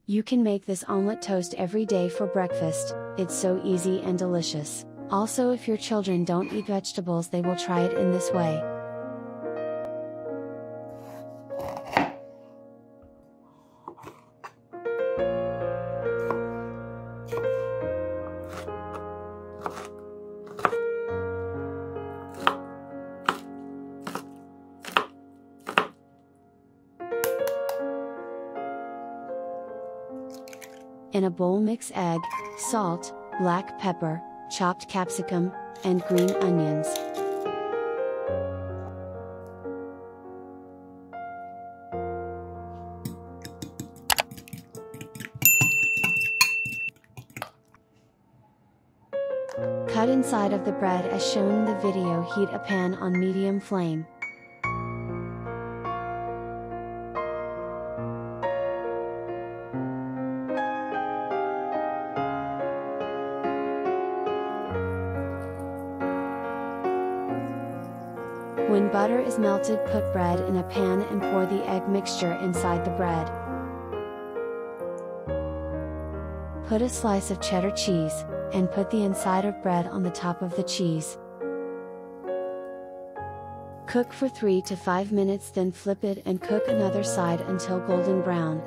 You can make this omelet toast every day for breakfast. It's so easy and delicious. Also, if your children don't eat vegetables, they will try it in this way. In a bowl, mix egg, salt, black pepper, chopped capsicum, and green onions. Cut inside of the bread as shown in the video. Heat a pan on medium flame. When butter is melted, put bread in a pan and pour the egg mixture inside the bread. Put a slice of cheddar cheese, and put the inside of bread on the top of the cheese. Cook for 3 to 5 minutes, then flip it and cook another side until golden brown.